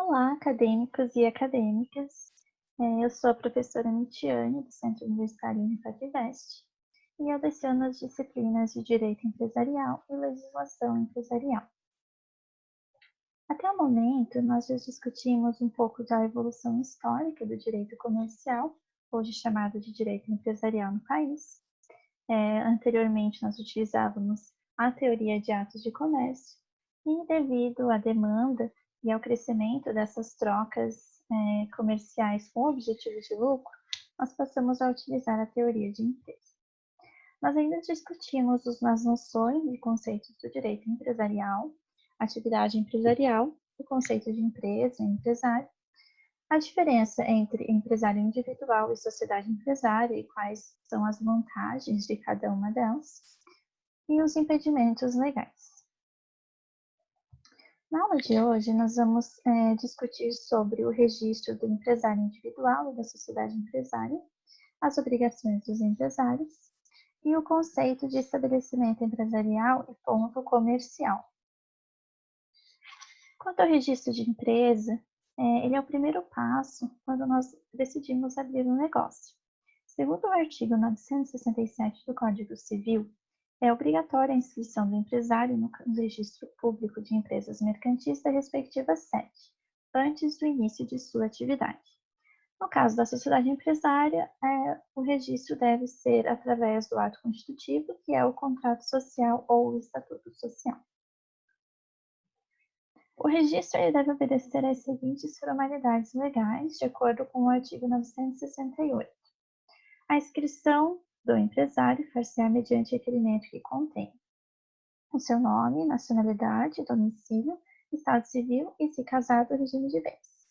Olá, acadêmicos e acadêmicas. Eu sou a professora Mitiane, do Centro Universitário Unifacvest, e eu leciono as disciplinas de Direito Empresarial e Legislação Empresarial. Até o momento, nós já discutimos um pouco da evolução histórica do direito comercial, hoje chamado de direito empresarial no país. Anteriormente, nós utilizávamos a teoria de atos de comércio, e devido à demanda e ao crescimento dessas trocas comerciais com objetivo de lucro, nós passamos a utilizar a teoria de empresa. Nós ainda discutimos as noções e conceitos do direito empresarial, atividade empresarial, o conceito de empresa e empresário, a diferença entre empresário individual e sociedade empresária e quais são as vantagens de cada uma delas, e os impedimentos legais. Na aula de hoje, nós vamos discutir sobre o registro do empresário individual e da sociedade empresária, as obrigações dos empresários e o conceito de estabelecimento empresarial e ponto comercial. Quanto ao registro de empresa, ele é o primeiro passo quando nós decidimos abrir um negócio. Segundo o artigo 967 do Código Civil, é obrigatória a inscrição do empresário no registro público de empresas mercantis da respectiva sede, antes do início de sua atividade. No caso da sociedade empresária, o registro deve ser através do ato constitutivo, que é o contrato social ou o estatuto social. O registro deve obedecer às seguintes formalidades legais, de acordo com o artigo 968. A inscrição do empresário far-se-á mediante requerimento que contém o seu nome, nacionalidade, domicílio, estado civil e, se casado, o regime de bens.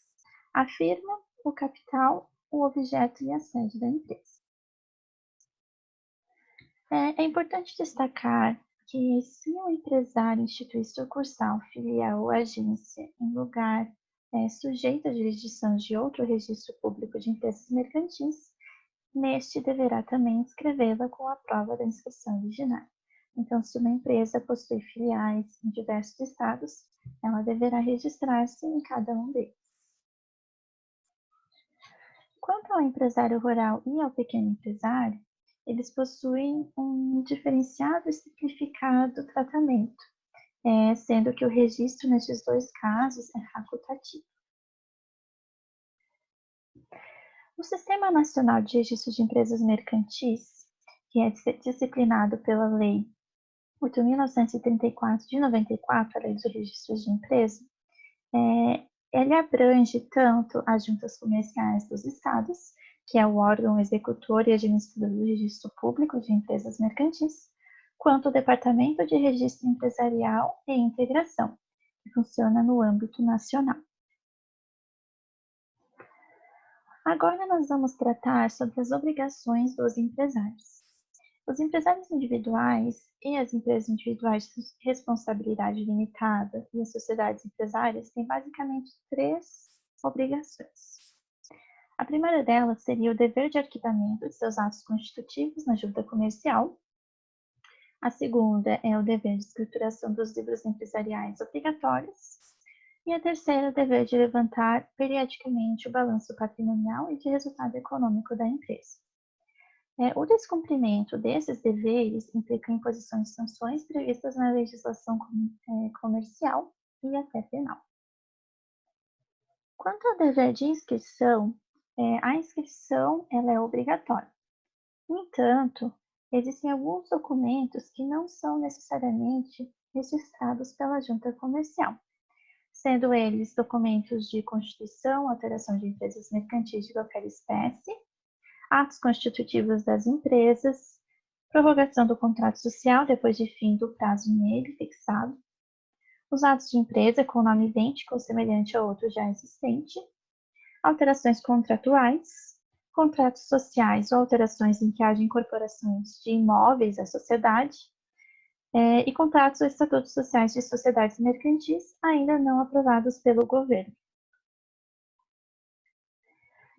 A firma, o capital, o objeto e a sede da empresa. É importante destacar que, se o empresário instituir sucursal, filial ou agência em lugar sujeito à jurisdição de outro registro público de empresas mercantis, neste deverá também inscrevê-la com a prova da inscrição originária. Então, se uma empresa possui filiais em diversos estados, ela deverá registrar-se em cada um deles. Quanto ao empresário rural e ao pequeno empresário, eles possuem um diferenciado e simplificado tratamento, sendo que o registro nestes dois casos é facultativo. O Sistema Nacional de Registro de Empresas Mercantis, que é disciplinado pela Lei 8.934 de 94, a Lei dos Registros de Empresa, ele abrange tanto as juntas comerciais dos estados, que é o órgão executor e administrador do registro público de empresas mercantis, quanto o Departamento de Registro Empresarial e Integração, que funciona no âmbito nacional. Agora nós vamos tratar sobre as obrigações dos empresários. Os empresários individuais e as empresas individuais de responsabilidade limitada e as sociedades empresárias têm basicamente 3 obrigações. A primeira delas seria o dever de arquivamento de seus atos constitutivos na junta comercial. A segunda é o dever de escrituração dos livros empresariais obrigatórios. E a terceira é o dever de levantar periodicamente o balanço patrimonial e de resultado econômico da empresa. O descumprimento desses deveres implica imposição de sanções previstas na legislação comercial e até penal. Quanto ao dever de inscrição, a inscrição ela é obrigatória. No entanto, existem alguns documentos que não são necessariamente registrados pela junta comercial, sendo eles documentos de constituição, alteração de empresas mercantis de qualquer espécie, atos constitutivos das empresas, prorrogação do contrato social depois de fim do prazo nele fixado, os atos de empresa com nome idêntico ou semelhante a outro já existente, alterações contratuais, contratos sociais ou alterações em que haja incorporações de imóveis à sociedade, e contratos ou estatutos sociais de sociedades mercantis ainda não aprovados pelo governo.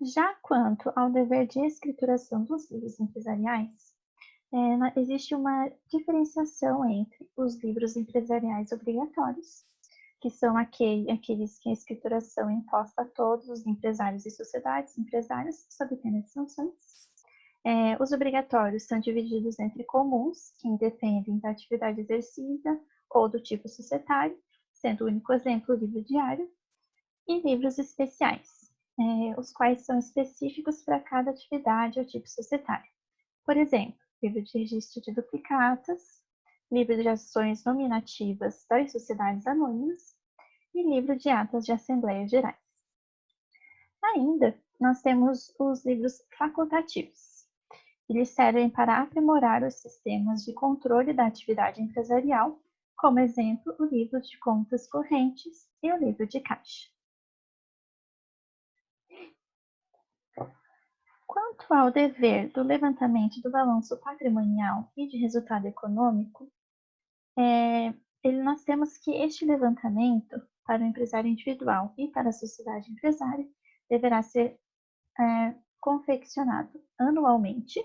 Já quanto ao dever de escrituração dos livros empresariais, existe uma diferenciação entre os livros empresariais obrigatórios, que são aqueles que a escrituração é imposta a todos os empresários e sociedades empresárias, sob pena de sanções. Os obrigatórios são divididos entre comuns, que independem da atividade exercida ou do tipo societário, sendo o único exemplo o livro diário, e livros especiais, os quais são específicos para cada atividade ou tipo societário. Por exemplo, livro de registro de duplicatas, livro de ações nominativas das sociedades anônimas e livro de atas de assembleias gerais. Ainda, nós temos os livros facultativos. Eles servem para aprimorar os sistemas de controle da atividade empresarial, como exemplo, o livro de contas correntes e o livro de caixa. Quanto ao dever do levantamento do balanço patrimonial e de resultado econômico, nós temos que este levantamento, para o empresário individual e para a sociedade empresária, deverá ser confeccionado anualmente.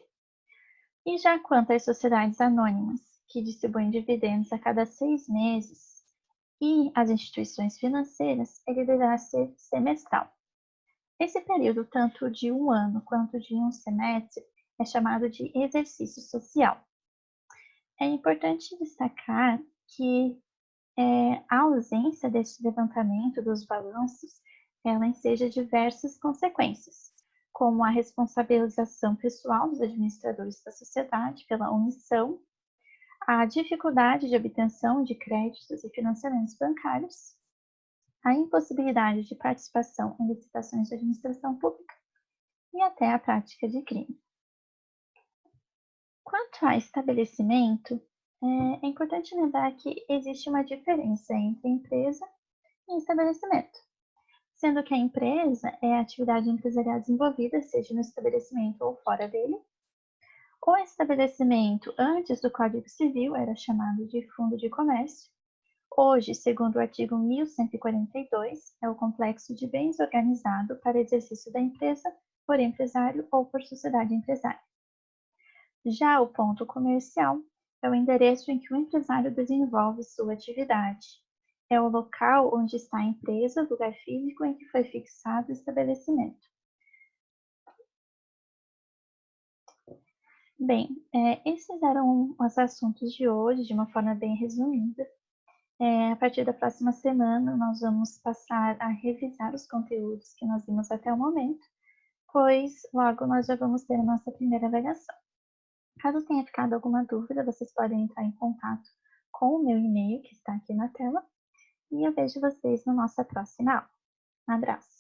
E já quanto às sociedades anônimas, que distribuem dividendos a cada 6 meses, e as instituições financeiras, ele deverá ser semestral. Esse período, tanto de um ano quanto de um semestre, é chamado de exercício social. É importante destacar que a ausência deste levantamento dos balanços, ela enseja diversas consequências, como a responsabilização pessoal dos administradores da sociedade pela omissão, a dificuldade de obtenção de créditos e financiamentos bancários, a impossibilidade de participação em licitações de administração pública e até a prática de crime. Quanto a estabelecimento, é importante lembrar que existe uma diferença entre empresa e estabelecimento, sendo que a empresa é a atividade empresarial desenvolvida, seja no estabelecimento ou fora dele. O estabelecimento, antes do Código Civil, era chamado de fundo de comércio. Hoje, segundo o artigo 1142, é o complexo de bens organizado para exercício da empresa por empresário ou por sociedade empresária. Já o ponto comercial é o endereço em que o empresário desenvolve sua atividade. É o local onde está a empresa, lugar físico em que foi fixado o estabelecimento. Bem, esses eram os assuntos de hoje, de uma forma bem resumida. A partir da próxima semana, nós vamos passar a revisar os conteúdos que nós vimos até o momento, pois logo nós já vamos ter a nossa primeira avaliação. Caso tenha ficado alguma dúvida, vocês podem entrar em contato com o meu e-mail, que está aqui na tela, e eu vejo vocês na nossa próxima aula. Um abraço!